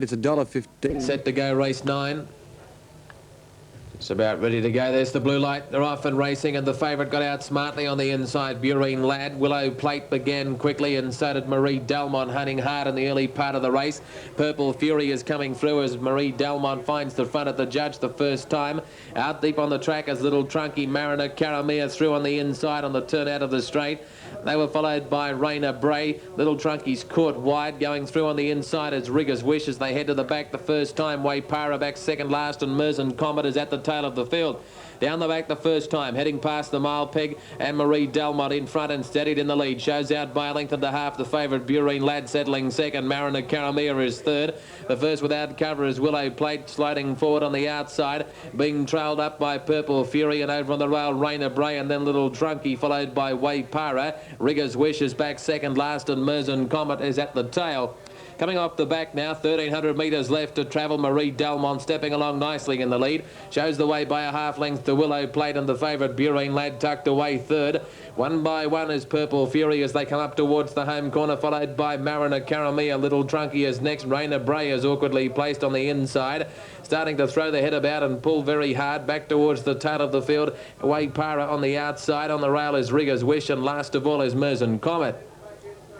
It's $1.15. Set to go, race 9. It's about ready to go. There's the blue light. They're off and racing, and the favourite got out smartly on the inside. Bureen Lad. Willow Plate began quickly, and so did Marie Delmont, hunting hard in the early part of the race. Purple Fury is coming through as Marie Delmont finds the front at the judge the first time. Out deep on the track as Little Trunky Mariner Caramia through on the inside on the turn out of the straight. They were followed by Raina Bray. Little Trunky's caught wide, going through on the inside as Rigger's Wish as they head to the back the first time. Waypara back second last, and Merzen Comet is at the tail of the field. Down the back the first time, heading past the mile peg, and Marie Delmont in front and steadied in the lead. Shows out by a length and a half the favourite Bureen Lad settling second. Mariner Caramia is third. The first without cover is Willow Plate sliding forward on the outside, being trailed up by Purple Fury, and over on the rail Raina Bray, and then Little Trunky followed by Waypara. Rigger's Wish is back second last, and Merzen Comet is at the tail. Coming off the back now, 1,300 metres left to travel. Marie Delmont stepping along nicely in the lead. Shows the way by a half length to Willow Plate, and the favourite Bureen Lad tucked away third. One by one is Purple Fury as they come up towards the home corner, followed by Mariner Caramia. Little Trunky is next. Raina Bray is awkwardly placed on the inside, starting to throw the head about and pull very hard back towards the tail of the field. Waypara on the outside. On the rail is Rigger's Wish, and last of all is Merzen Comet.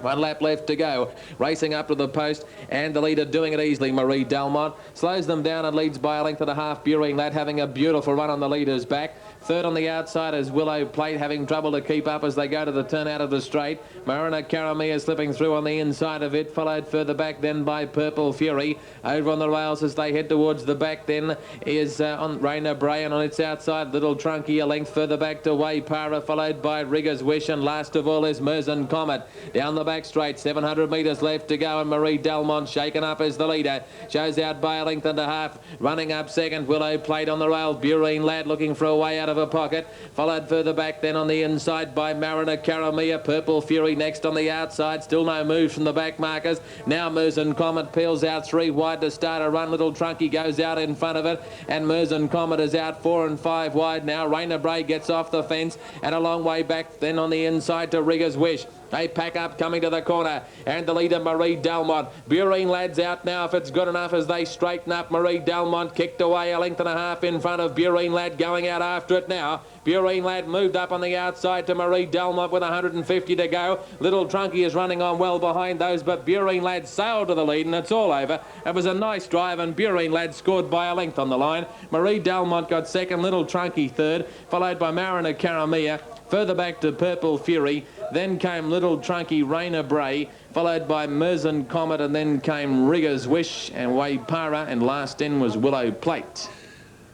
1 lap left to go. Racing up to the post, and the leader doing it easily, Marie Delmont. Slows them down and leads by a length and a half. Bureen Lad having a beautiful run on the leader's back. Third on the outside is Willow Plate, having trouble to keep up as they go to the turn out of the straight. Mariner Caramia slipping through on the inside of it, followed further back then by Purple Fury. Over on the rails as they head towards the back then is on Raina Bray, and on its outside Little Trunky a length further back to Waypara, followed by Rigger's Wish, and last of all is Merzen Comet. Down the back straight, 700 metres left to go, and Marie Delmont shaken up as the leader. Shows out by a length and a half. Running up second, Willow Plate on the rail. Bureen Lad looking for a way out of a pocket. Followed further back then on the inside by Mariner Caramia. Purple Fury next on the outside. Still no moves from the back markers. Now Merzen Comet peels out 3 wide to start a run. Little Trunky goes out in front of it, and Merzen Comet is out 4 and 5 wide now. Raina Bray gets off the fence and a long way back then on the inside to Rigger's Wish. They pack up coming to the corner, and the leader Marie Delmont. Bureen Lad's out now if it's good enough as they straighten up. Marie Delmont kicked away a length and a half in front of Bureen Lad, going out after it now. Bureen Lad moved up on the outside to Marie Delmont with 150 to go. Little Trunky is running on well behind those, but Bureen Lad sailed to the lead, and it's all over. It was a nice drive, and Bureen Lad scored by a length on the line. Marie Delmont got second, Little Trunky third, followed by Mariner Caramia. Further back to Purple Fury. Then came Little Trunky Raina Bray, followed by Merzen Comet, and then came Rigger's Wish and Waypara, and last in was Willow Plate.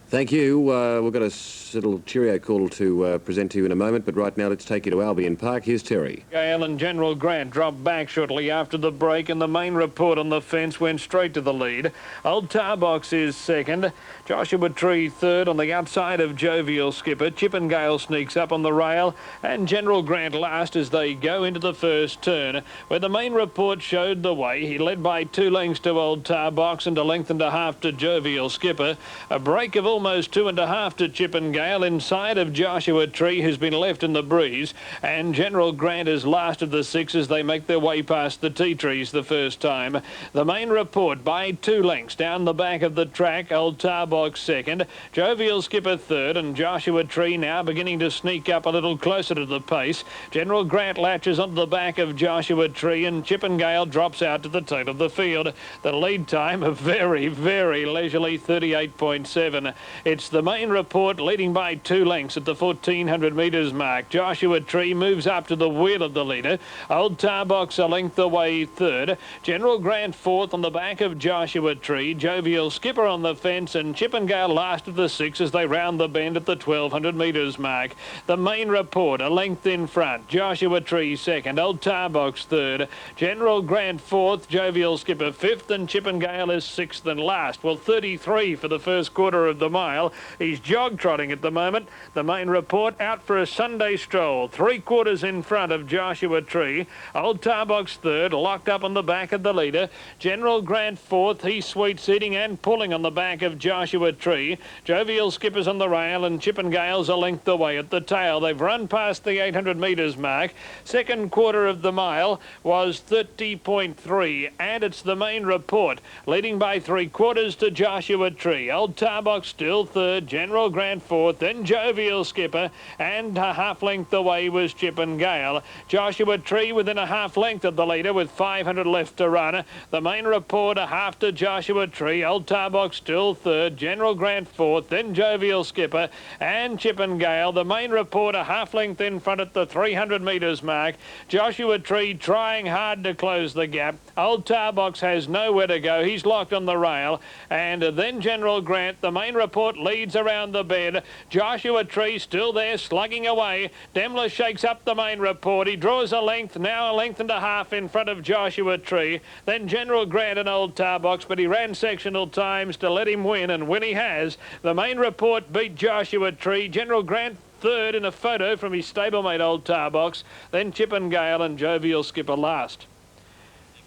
Thank you. We've got a little cheerio call to present to you in a moment, but right now let's take you to Albion Park. Here's Terry. Gale and General Grant dropped back shortly after the break, and the main report on the fence went straight to the lead. Old Tarbox is second. Joshua Tree third on the outside of Jovial Skipper. Chippendale sneaks up on the rail, and General Grant last as they go into the first turn, where the main report showed the way. He led by 2 lengths to Old Tarbox and a length and a half to Jovial Skipper. A break of almost 2 and a half to Chippendale inside of Joshua Tree, who's been left in the breeze, and General Grant is last of the 6 as they make their way past the tea trees the first time. The main report by 2 lengths down the back of the track. Old Tarbox second, Jovial Skipper third, and Joshua Tree now beginning to sneak up a little closer to the pace. General Grant latches onto the back of Joshua Tree, and Chippendale drops out to the tail of the field. The lead time a very, very leisurely 38.7. It's the main report leading by 2 lengths at the 1,400 metres mark. Joshua Tree moves up to the wheel of the leader. Old Tarbox a length away third. General Grant fourth on the back of Joshua Tree. Jovial Skipper on the fence, and Chippendale last of the 6 as they round the bend at the 1,200 metres mark. The main report a length in front. Joshua Tree second. Old Tarbox third. General Grant fourth. Jovial Skipper fifth, and Chippendale is 6th and last. Well, 33 for the first quarter of the mile. He's jog-trotting at the moment. The main report out for a Sunday stroll. 3/4 in front of Joshua Tree. Old Tarbox third, locked up on the back of the leader. General Grant fourth. He's sweet-seating and pulling on the back of Joshua Tree. Jovial Skipper's on the rail and Chippendale's a length away at the tail. They've run past the 800 metres mark. Second quarter of the mile was 30.3, and it's the main report, leading by 3/4 to Joshua Tree. Old Tarbox still third, General Grant fourth, then Jovial Skipper, and a half length away was Chippendale. Joshua Tree within a half length of the leader with 500 left to run. The main report a half to Joshua Tree. Old Tarbox still third, General Grant fourth, then Jovial Skipper and Chippendale. The main report a half length in front at the 300 metres mark. Joshua Tree trying hard to close the gap. Old Tarbox has nowhere to go. He's locked on the rail. And then General Grant. The main report leads around the bend. Joshua Tree still there, slugging away. Demler shakes up the main report. He draws a length, now a length and a half in front of Joshua Tree. Then General Grant and Old Tarbox, but he ran sectional times to let him win, and when he has, the main report beat Joshua Tree. General Grant third in a photo from his stablemate Old Tarbox, then Chippendale and Jovial Skipper last.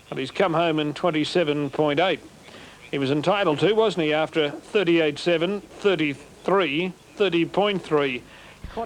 But he's come home in 27.8. He was entitled to, wasn't he, after 38.7, 33, 30.3.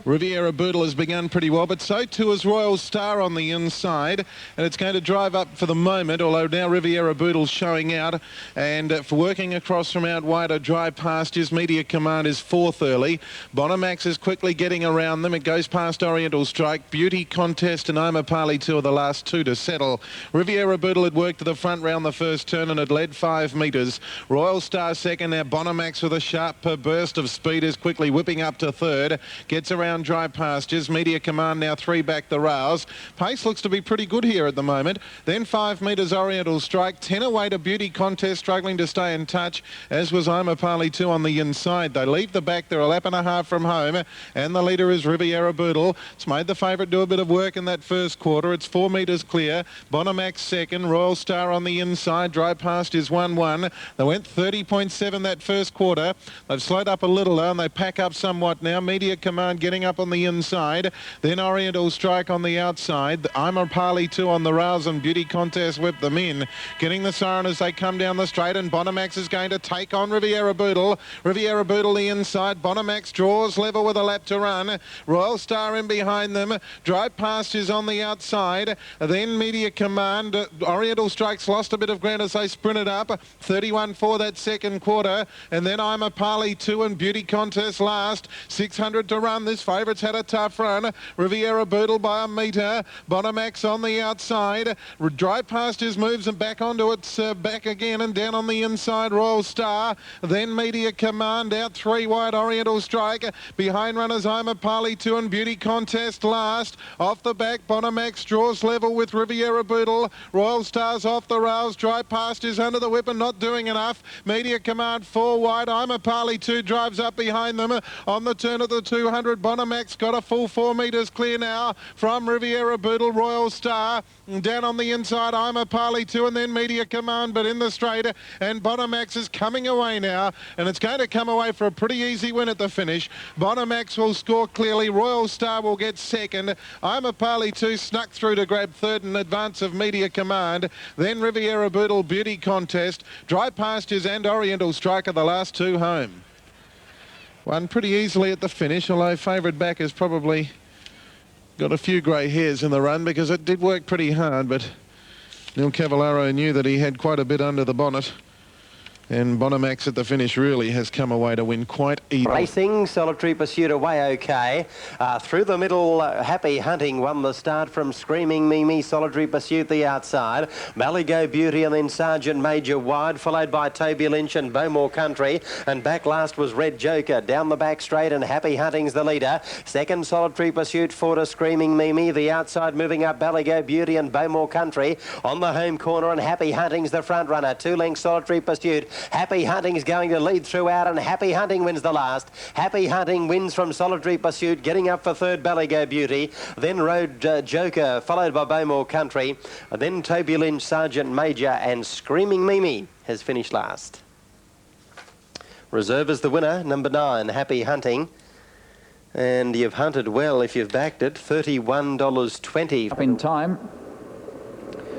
Riviera Boodle has begun pretty well, but so too is Royal Star on the inside, and it's going to drive up for the moment, although now Riviera Boodle's showing out, and for working across from out wider dry pastures, Media Command is fourth early. Bonamax is quickly getting around them. It goes past Oriental Strike. Beauty Contest and Omapali 2 are the last two to settle. Riviera Boodle had worked to the front round the first turn and had led 5 metres. Royal Star second. Now Bonamax with a sharp burst of speed is quickly whipping up to third. Gets around dry pastures. Media Command now 3 back the rails. Pace looks to be pretty good here at the moment. Then 5 metres Oriental Strike. 10 away to Beauty Contest, struggling to stay in touch, as was Omapali 2 on the inside. They leave the back. They're a lap and a half from home, and the leader is Riviera Boodle. It's made the favourite do a bit of work in that first quarter. It's 4 metres clear. Bonamax second. Royal Star on the inside. Dry pastures 1-1. They went 30.7 that first quarter. They've slowed up a little though, and they pack up somewhat now. Media Command getting up on the inside, then Oriental Strike on the outside. Omapali 2 on the rails, and Beauty Contest whip them in, getting the siren as they come down the straight, and Bonamax is going to take on Riviera Boodle. Riviera Boodle the inside. Bonamax draws level with a lap to run. Royal Star in behind them. Dry Pastures on the outside. Then Media Command. Oriental Strike's lost a bit of ground as they sprinted up. 31.4 that second quarter, and then Omapali 2 and Beauty Contest last. 600 to run. This favourite's had a tough run. Riviera Boodle by a metre. Bonamax on the outside. Dry Pastures moves and back onto its back again, and down on the inside Royal Star. Then Media Command out 3 wide. Oriental Strike. Behind runners Omapali 2 and Beauty Contest last. Off the back Bonamax draws level with Riviera Boodle. Royal Star's off the rails. Dry Pastures under the whip and not doing enough. Media Command 4 wide. Omapali 2 drives up behind them on the turn of the 200. Bonamax got a full 4 metres clear now from Riviera Boodle. Royal Star down on the inside. Omapali 2 and then Media Command, but in the straight, and Bonamax is coming away now, and it's going to come away for a pretty easy win at the finish. Bonamax will score clearly. Royal Star will get second. Omapali 2 snuck through to grab third in advance of Media Command. Then Riviera Boodle, Beauty Contest, Dry Pastures and Oriental Strike are the last two home. Won pretty easily at the finish, although favourite back has probably got a few grey hairs in the run because it did work pretty hard, but Neil Cavallaro knew that he had quite a bit under the bonnet. And Bonamax at the finish really has come away to win quite easily. Racing, Solitary Pursuit away okay. Through the middle, Happy Hunting won the start from Screaming Mimi. Solitary Pursuit the outside. Maligo Beauty and then Sergeant Major wide, followed by Toby Lynch and Bowmore Country. And back last was Red Joker. Down the back straight, and Happy Hunting's the leader. Second, Solitary Pursuit, four to Screaming Mimi. The outside moving up, Maligo Beauty and Bowmore Country. On the home corner, and Happy Hunting's the front runner. 2 lengths Solitary Pursuit. Happy Hunting is going to lead throughout, and Happy Hunting wins the last. Happy Hunting wins from Solitary Pursuit, getting up for third, Ballygo Beauty. Then Road Joker, followed by Bowmore Country. Then Toby Lynch, Sergeant Major, and Screaming Mimi has finished last. Reserve is the winner, number 9, Happy Hunting. And you've hunted well if you've backed it, $31.20. Up in time.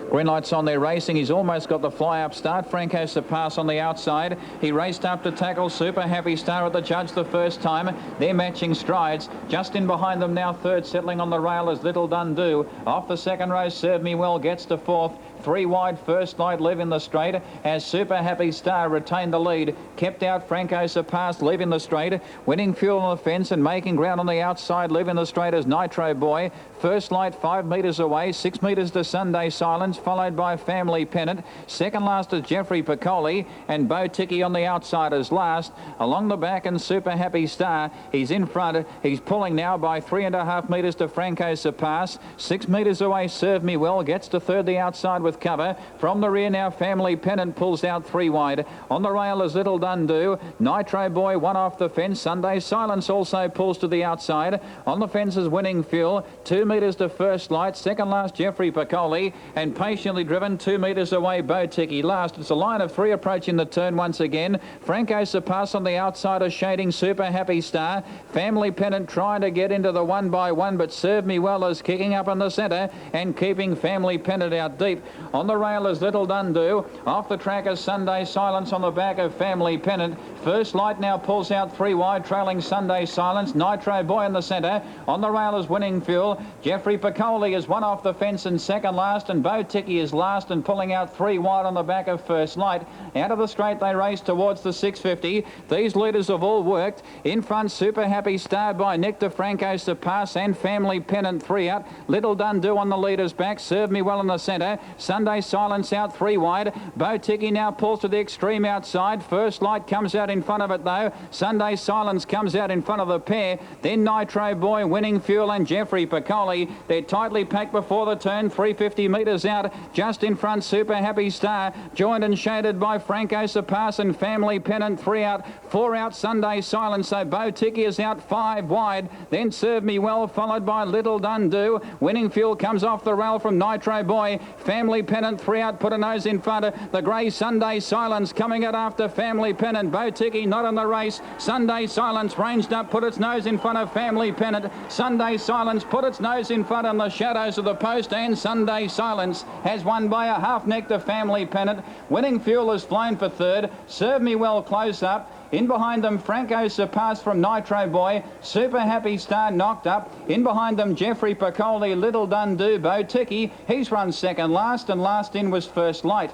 Green lights on there racing. He's almost got the fly-up start. Franco Surpass on the outside. He raced up to tackle Super Happy Star at the judge the first time. They're matching strides. Just in behind them now, third, settling on the rail is Little Dundoo. Off the second row, Serve Me Well gets to fourth. 3 wide, First Light leaving the straight as Super Happy Star retained the lead. Kept out Franco Surpass leaving the straight. Winning Fuel on the fence and making ground on the outside leaving the straight as Nitro Boy. First Light 5 metres away, 6 metres to Sunday Silence, followed by Family Pennant. Second last is Jeffrey Piccoli and Bo Ticky on the outside as last. Along the back and Super Happy Star. He's in front. He's pulling now by 3.5 metres to Franco Surpass. 6 metres away, Serve Me Well gets to third the outside with cover. From the rear now, Family Pennant pulls out 3 wide. On the rail is Little Dundoo. Nitro Boy 1 off the fence. Sunday Silence also pulls to the outside. On the fence is Winning Fuel. 2 metres to First Light. Second last, Jeffrey Piccoli. And patiently driven 2 metres away, Bo Ticky last. It's a line of 3 approaching the turn once again. Franco Surpass on the outside is shading Super Happy Star. Family Pennant trying to get into the 1 by 1, but Serve Me Well is kicking up in the centre and keeping Family Pennant out deep. On the rail is Little Dundoo. Off the track is Sunday Silence on the back of Family Pennant. First Light now pulls out 3 wide, trailing Sunday Silence. Nitro Boy in the centre. On the rail is Winning Fuel. Jeffrey Piccoli is 1 off the fence and second last, and Bo Ticky is last and pulling out 3 wide on the back of First Light. Out of the straight they race towards the 650. These leaders have all worked. In front, Super Happy Star by Nick DeFranco Surpass and Family Pennant 3 out. Little Dundoo on the leader's back. Serve Me Well in the centre. Sunday Silence out 3 wide. Bo Ticky now pulls to the extreme outside. First Light comes out in front of it though. Sunday Silence comes out in front of the pair. Then Nitro Boy, Winning Fuel and Jeffrey Piccoli. They're tightly packed before the turn, 350 metres out. Just in front, Super Happy Star, joined and shaded by Franco Surpass and Family Pennant 3 out. 4 out, Sunday Silence. So Bo Ticky is out 5 wide. Then Serve Me Well, followed by Little Dundoo. Winning Fuel comes off the rail from Nitro Boy. Family Pennant 3 out, put a nose in front. The grey Sunday Silence coming out after Family Pennant. Bo Ticky not on the race. Sunday Silence ranged up, put its nose in front of Family Pennant. Sunday Silence put its nose in front on the shadows of the post, and Sunday Silence has won by a half neck to Family Pennant. Winning Fuel has flown for third. Serve Me Well close up. In behind them, Franco Surpass from Nitro Boy. Super Happy Star knocked up. In behind them, Jeffrey Piccoli, Little Dundoo, Bo Ticky. He's run second last, and last in was First Light.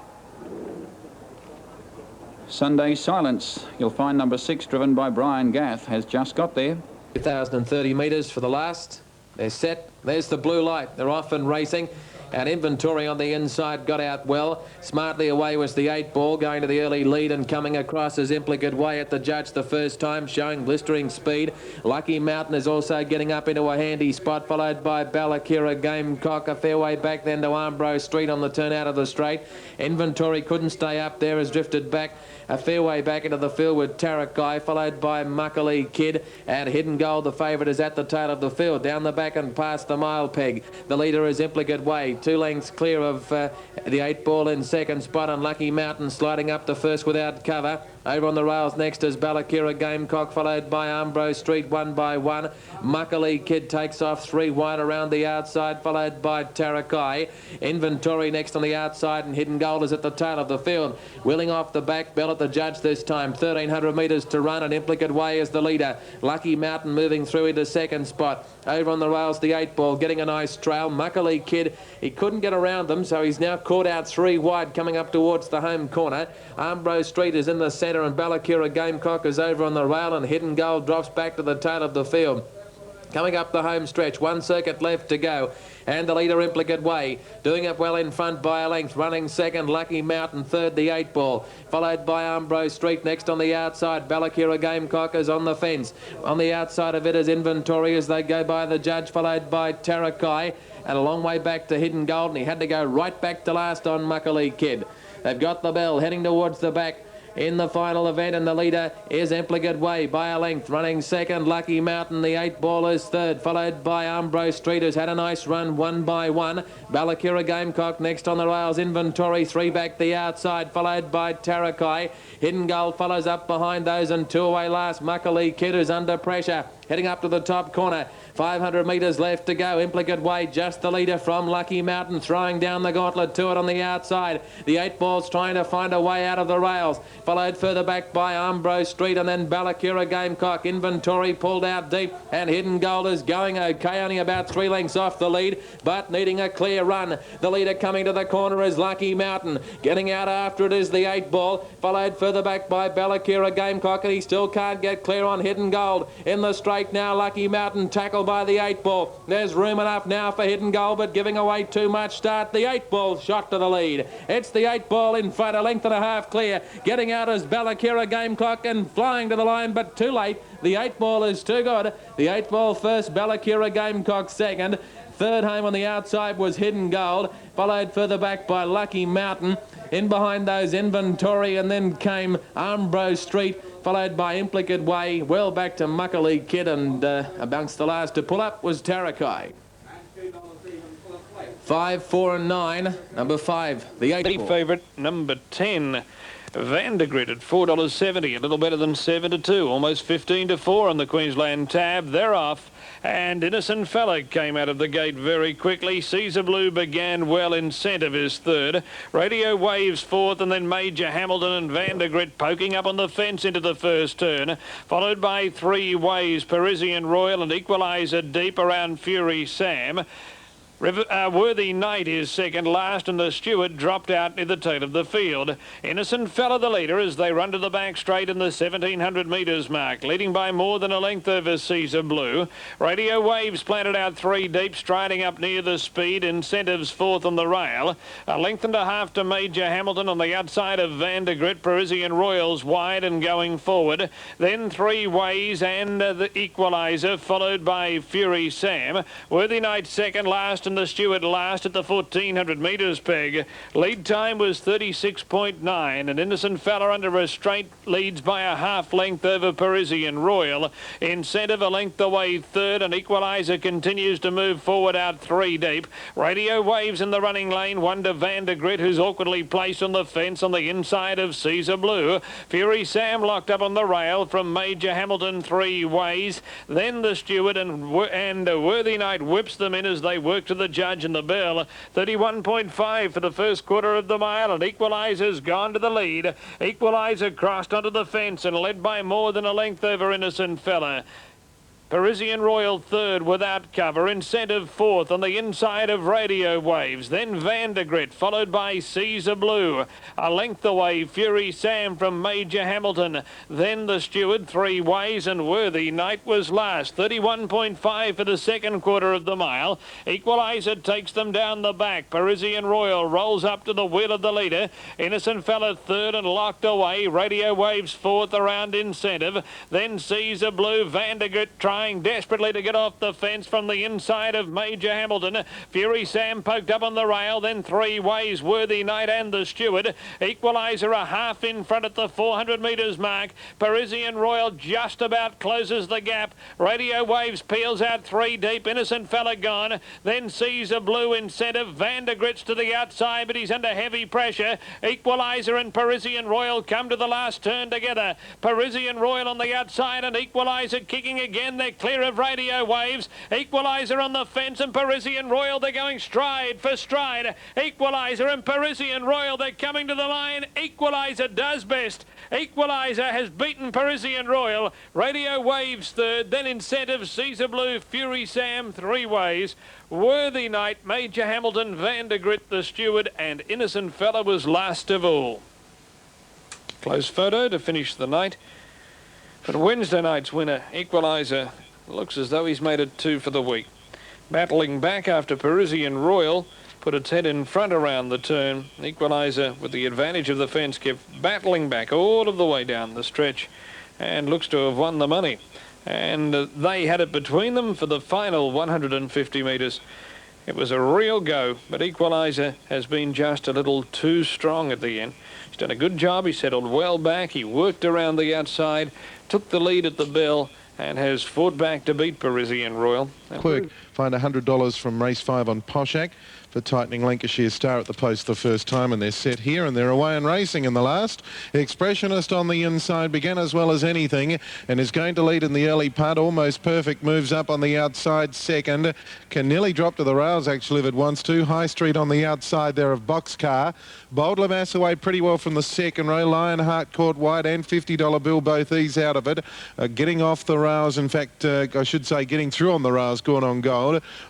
Sunday Silence. You'll find number 6, driven by Brian Gath, has just got there. 2,030 metres for the last. They're set. There's the blue light. They're off and racing. And Inventory on the inside got out well. Smartly away was the 8 ball, going to the early lead and coming across as Implicate Way at the judge the first time, showing blistering speed. Lucky Mountain is also getting up into a handy spot, followed by Ballakira Gamecock. A fair way back then to Armbro Street on the turn out of the straight. Inventory couldn't stay up there, has drifted back a fair way back into the field with Tarakai, followed by Muckalee Kid, and Hidden Gold, the favourite, is at the tail of the field. Down the back and past the mile peg. The leader is Implicate Way, 2 lengths clear of the 8 ball in second spot, and Lucky Mountain sliding up to first without cover. Over on the rails next is Ballakira Gamecock, followed by Armbro Street 1 by 1. Muckalee Kid takes off 3 wide around the outside, followed by Tarakai. Inventory next on the outside, and Hidden Gold is at the tail of the field. Wheeling off the back bell at the judge this time. 1,300 metres to run, and Implicate Way is the leader. Lucky Mountain moving through into second spot. Over on the rails, the 8 ball getting a nice trail. Muckalee Kid, he couldn't get around them, so he's now caught out 3 wide coming up towards the home corner. Armbro Street is in the centre, and Ballakira Gamecock is over on the rail, and Hidden Gold drops back to the tail of the field. Coming up the home stretch, 1 circuit left to go, and the leader Implicate Way doing it well in front by a length. Running second, Lucky Mountain, third the 8 ball, followed by Armbro Street next on the outside. Ballakira Gamecock is on the fence. On the outside of it is Inventory as they go by the judge, followed by Tarakai, and a long way back to Hidden Gold, and he had to go right back to last on Muckalee Kid. They've got the bell heading towards the back. in the final event, and the leader is Implicate Way by a length. Running second, Lucky Mountain. The 8 Ball is third, followed by Umbro Street, who's had a nice run 1 by 1. Ballakira Gamecock next on the rails. Inventory 3 back the outside, followed by Tarakai. Hidden Gold follows up behind those, and 2 away last. Muckalee Kid, who's under pressure, heading up to the top corner. 500 metres left to go. Implicate Way just the leader from Lucky Mountain, throwing down the gauntlet to it on the outside. The 8 Ball's trying to find a way out of the rails, followed further back by Umbro Street, and then Ballakira Gamecock. Inventory pulled out deep, and Hidden Gold is going okay, only about 3 lengths off the lead, but needing a clear run. The leader coming to the corner is Lucky Mountain. Getting out after it is the 8 Ball, followed further back by Ballakira Gamecock, and he still can't get clear on Hidden Gold. In the straight now, Lucky Mountain tackled by the 8 Ball. There's room enough now for Hidden Gold, but giving away too much start. The 8 Ball shot to the lead. It's the 8 Ball in front, a length and a half clear. Getting out is Ballakira Gamecock and flying to the line, but too late. The 8 Ball is too good. The 8 Ball first, Ballakira Gamecock second. Third home on the outside was Hidden Gold, followed further back by Lucky Mountain. In behind those, Inventory, and then came Umbro Street, followed by Implicate Way, well back to Muckalee Kid, and amongst the last to pull up was Tarakai. 5, 4 and 9. Number 5, the 8 Ball. Favourite, number 10. Vandergrit at $4.70, a little better than 7 to 2, almost 15 to 4 on the Queensland tab. They're off. And Innocent Fella came out of the gate very quickly. Caesar Blue began well. Incentive is third. Radio Waves fourth, and then Major Hamilton and Vandergrit poking up on the fence into the first turn. Followed by 3 Ways, Parisian Royal and Equalizer deep around Fury Sam. Worthy Knight is second last, and the Steward dropped out near the tail of the field. Innocent Fella the leader as they run to the back straight in the 1700 metres mark, leading by more than a length over Caesar Blue. Radio Waves planted out 3 deep, striding up near the speed. Incentives fourth on the rail. A length and a half to Major Hamilton on the outside of Vandergrit. Parisian Royals wide and going forward. Then 3 Ways and the Equalizer, followed by Fury Sam. Worthy Knight second last, and the Steward last at the 1400 metres peg. Lead time was 36.9, and Innocent Fella under restraint leads by a half length over Parisian Royal. Incentive a length away third, and Equalizer continues to move forward out 3 deep. Radio Waves in the running lane, 1 to Vandergrit, who's awkwardly placed on the fence on the inside of Caesar Blue. Fury Sam locked up on the rail from Major Hamilton, 3 Ways. Then the Steward and Worthy Knight whips them in as they work to the judge and the bell. 31.5 for the first quarter of the mile, and Equalizer's gone to the lead. Equalizer crossed onto the fence and led by more than a length over Innocent Fella. Parisian Royal third without cover. Incentive fourth on the inside of Radio Waves. Then Vandergrit, followed by Caesar Blue. A length away, Fury Sam from Major Hamilton. Then the Steward, 3 Ways, and Worthy Knight was last. 31.5 for the second quarter of the mile. Equalizer takes them down the back. Parisian Royal rolls up to the wheel of the leader. Innocent Fella third and locked away. Radio Waves fourth around Incentive. Then Caesar Blue, Vandergrit trying desperately to get off the fence from the inside of Major Hamilton. Fury Sam poked up on the rail, then 3 Ways, Worthy Knight and the Steward. Equalizer a half in front at the 400 metres mark. Parisian Royal just about closes the gap. Radio Waves peels out 3 deep. Innocent Fella gone. Then Caesar Blue, Incentive. Vandergrit's to the outside, but he's under heavy pressure. Equalizer and Parisian Royal come to the last turn together. Parisian Royal on the outside and Equalizer kicking again. They're clear of Radio Waves. Equalizer on the fence and Parisian Royal. They're going stride for stride. Equalizer and Parisian Royal. They're coming to the line. Equalizer does best. Equalizer has beaten Parisian Royal. Radio Waves third. Then Incentive, Caesar Blue, Fury Sam, 3 Ways. Worthy Knight, Major Hamilton, Vandergrit, the Steward, and Innocent Fella was last of all. Close photo to finish the night. But Wednesday night's winner, Equalizer, looks as though he's made it 2 for the week. Battling back after Parisian Royal put its head in front around the turn. Equalizer, with the advantage of the fence, kept battling back all of the way down the stretch and looks to have won the money. And they had it between them for the final 150 metres. It was a real go, but Equalizer has been just a little too strong at the end. He's done a good job. He settled well back. He worked around the outside, took the lead at the bell, and has fought back to beat Parisian Royal. Quirk find $100 from race 5 on Poshak for tightening Lancashire Star at the post the first time, and they're set here and they're away and racing in the last. Expressionist on the inside began as well as anything and is going to lead in the early part. Almost Perfect moves up on the outside second. Can nearly drop to the rails actually if it wants to. High Street on the outside there of Boxcar. Bold Lamass away pretty well from the second row. Lionheart caught wide and $50 bill, both these out of it. Getting off the rails, in fact I should say getting through on the rails, going on gold.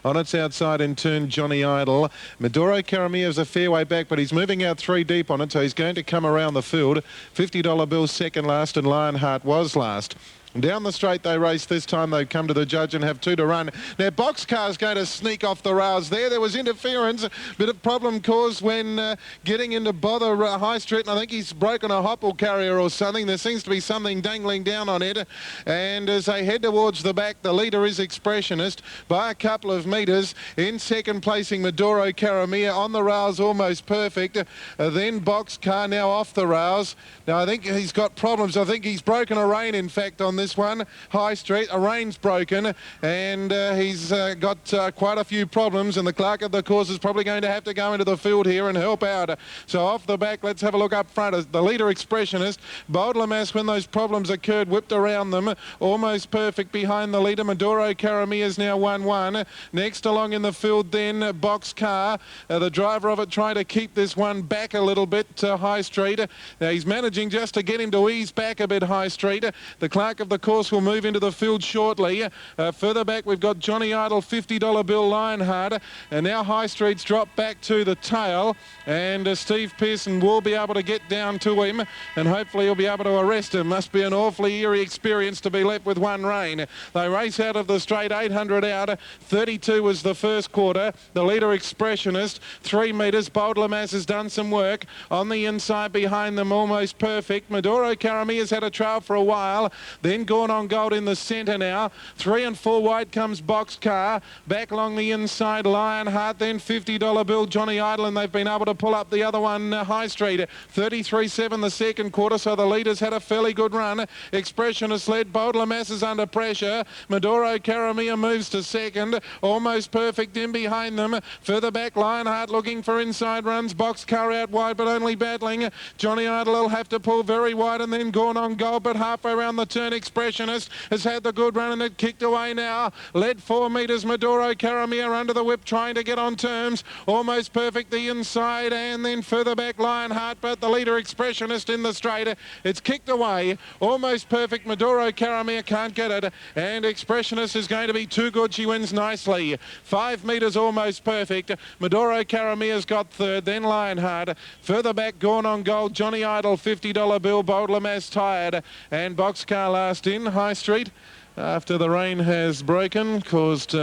On its outside in turn Johnny Idol. Maduro Caramillo's a fair way back, but he's moving out 3 deep on it, so he's going to come around the field. $50 bill second last, and Lionheart was last. Down the straight they race this time. They come to the judge and have 2 to run. Now Boxcar's going to sneak off the rails there. There was interference, bit of problem caused when getting into Bother High Street, and I think he's broken a hopple carrier or something. There seems to be something dangling down on it, and as they head towards the back, the leader is Expressionist by a couple of metres. In second placing Maduro Caramillo, on the rails Almost Perfect, then Boxcar now off the rails. Now I think he's got problems. I think he's broken a rein in fact on this one. High Street, a rein's broken, and he's got quite a few problems, and the clerk of the course is probably going to have to go into the field here and help out. So off the back, let's have a look up front. The leader Expressionist, Bold Lamass, when those problems occurred, whipped around them. Almost Perfect behind the leader. Maduro Caramillo is now 1-1. Next along in the field then Boxcar, the driver of it trying to keep this one back a little bit to High Street. Now he's managing just to get him to ease back a bit, High Street. The clerk of the course will move into the field shortly. Further back we've got Johnny Idol, $50 bill Lionheart, and now High Street's dropped back to the tail, and Steve Pearson will be able to get down to him, and hopefully he'll be able to arrest him. Must be an awfully eerie experience to be left with one rein. They race out of the straight, 800 out. 32 was the first quarter. The leader Expressionist, 3 metres. Bold Lamass has done some work. On the inside behind them, Almost Perfect. Maduro Caramillo's had a trail for a while. Then Gone on Gold in the centre now. 3 and 4 wide comes Boxcar. Back along the inside, Lionheart. Then $50 bill Johnny Idol, and they've been able to pull up the other one, High Street. 33.7 the second quarter, so the leaders had a fairly good run. Expressionist led. Bold Lamass is under pressure. Maduro Caramillo moves to second. Almost Perfect in behind them. Further back, Lionheart looking for inside runs. Boxcar out wide, but only battling. Johnny Idol will have to pull very wide, and then Gone on Gold, but halfway around the turn, Expressionist has had the good run and it kicked away now. Led 4 metres, Maduro Caramillo under the whip trying to get on terms. Almost Perfect the inside, and then further back Lionheart, but the leader Expressionist in the straight. It's kicked away. Almost Perfect, Maduro Caramillo can't get it, and Expressionist is going to be too good. She wins nicely. 5 metres Almost Perfect. Maduro Caramillo's got third, then Lionheart. Further back Gone on Gold, Johnny Idol, $50 bill, Bold Lamass tired, and Boxcar last in. High Street, after the rain has broken, caused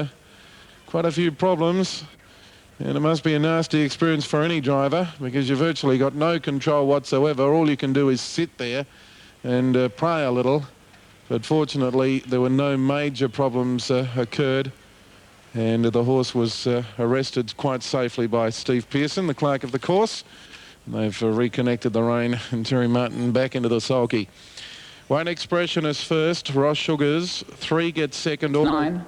quite a few problems, and it must be a nasty experience for any driver because you've virtually got no control whatsoever. All you can do is sit there and pray a little, but fortunately there were no major problems occurred, and the horse was arrested quite safely by Steve Pearson, the clerk of the course. They've reconnected the rein and Terry Martin back into the sulky. 1 Expressionist first, Ross Sugars. 3 gets second. 9.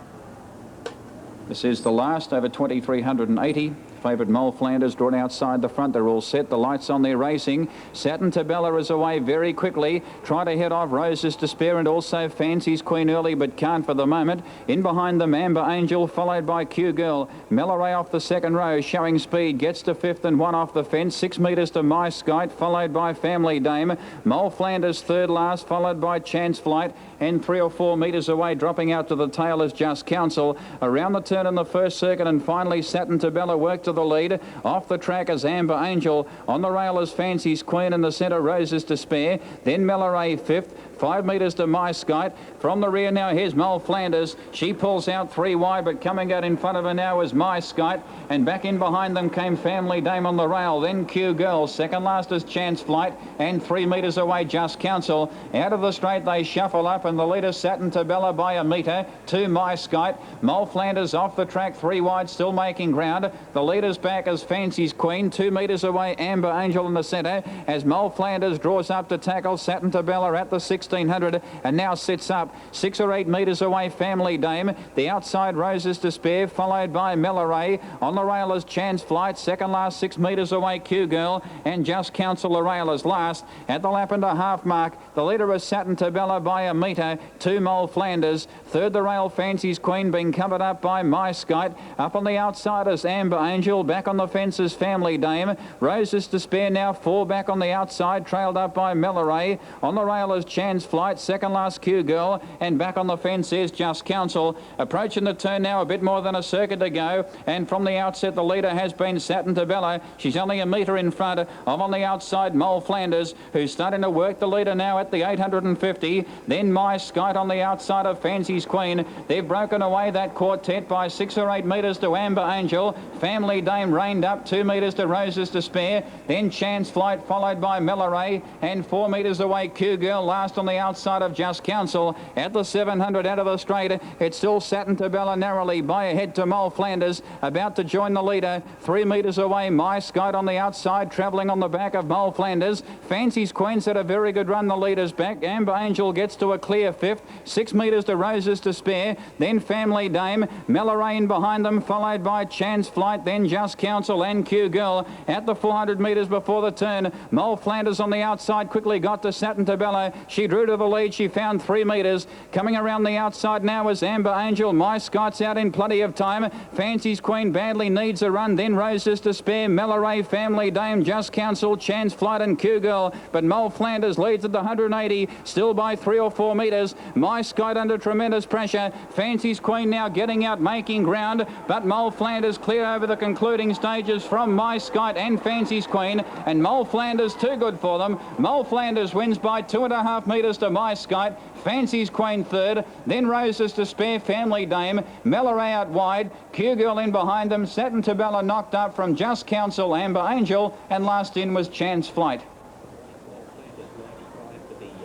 This is the last over 2,380. Favourite Mole Flanders drawn outside the front. They're all set. The lights on, they're racing. Satin Tabella is away very quickly. Try to head off Rose's Despair, and also Fancy's Queen early, but can't for the moment. In behind them, Amber Angel, followed by Q Girl. Mellaray off the second row, showing speed. Gets to 5th and 1 off the fence. 6 metres to My Skite, followed by Family Dame. Mole Flanders third last, followed by Chance Flight. And 3 or 4 metres away, dropping out to the tail is Just Counsel. Around the turn in the first circuit, and finally Satin Tabella worked to the lead. Off the track is Amber Angel. On the rail is Fancy's Queen. In the centre, Rose's Despair. Then Mellaray 5th. 5 metres to My Skite. From the rear now, here's Mole Flanders. She pulls out 3 wide, but coming out in front of her now is My Skite. And back in behind them came Family Dame on the rail. Then Q Girl. Second last is Chance Flight. And 3 metres away, Just Council. Out of the straight, they shuffle up, and the leader Satin Tabella by a metre to My Skite. Mole Flanders off the track, 3 wide, still making ground. The leader's back as Fancy's Queen. 2 metres away, Amber Angel in the centre, as Mole Flanders draws up to tackle Satin Tabella at the 1600, and now sits up 6 or 8 metres away, Family Dame. The outside, Roses Despair, followed by Milleray. On the rail is Chance Flight. Second last, 6 metres away, Q Girl, and Just Council the rail is last. At the lap and a half mark, the leader is Satin Tabella by a metre to Mole Flanders. Third the rail, Fancy's Queen, being covered up by My Skite. Up on the outside is Amber Angel. Back on the fence is Family Dame. Roses Despair now 4 back on the outside, trailed up by Milleray. On the rail is Chance Flight. Second last, Q Girl, and back on the fence is Just Council. Approaching the turn now, a bit more than a circuit to go, and from the outset the leader has been Satin Tabella. She's only a metre in front of on the outside Mole Flanders, who's starting to work the leader now at the 850. Then My Skite on the outside of Fancy's Queen. They've broken away that quartet by 6 or 8 metres to Amber Angel. Family Dame reined up 2 metres to Roses Despair. Then Chance Flight followed by Milleray, and 4 metres away Q Girl last on the outside of Just Council. At the 700 out of the straight, it's still Satin Tabella narrowly by ahead to Mole Flanders, about to join the leader. 3 metres away, My Skite on the outside, travelling on the back of Mole Flanders. Fancy's Queen's had a very good run, the leader's back. Amber Angel gets to a clear 5th. 6 metres to Roses Despair. Then Family Dame. Milleray in behind them, followed by Chance Flight, then Just Council and Q Girl. At the 400 metres before the turn, Mole Flanders on the outside quickly got to Satin Tabella. She drew to the lead. She found 3 metres. Coming around the outside now is Amber Angel. My Skite's out in plenty of time. Fancy's Queen badly needs a run. Then Roses Despair, Milleray, Family Dame, Just Council, Chance Flight and Q Girl. But Mole Flanders leads at the 180, still by 3 or 4 metres. My Skite under tremendous pressure. Fancy's Queen now getting out, making ground, but Mole Flanders clear over the concluding stages from My Skite and Fancy's Queen, and Mole Flanders too good for them. Mole Flanders wins by 2.5 metres to My Skite. Fancy's Queen third, then Roses Despair, Family Dame, Milleray out wide, Q Girl in behind them, Satin Tabella knocked up from Just Council, Amber Angel, and last in was Chance Flight.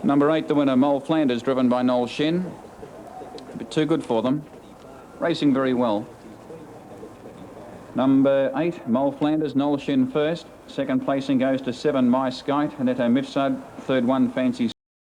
Number 8, the winner, Mole Flanders, driven by Noel Shin. A bit too good for them. Racing very well. Number 8, Mole Flanders, Noel Shin first. Second placing goes to 7, My Skite, and at Mifsud. Third one, Fancy's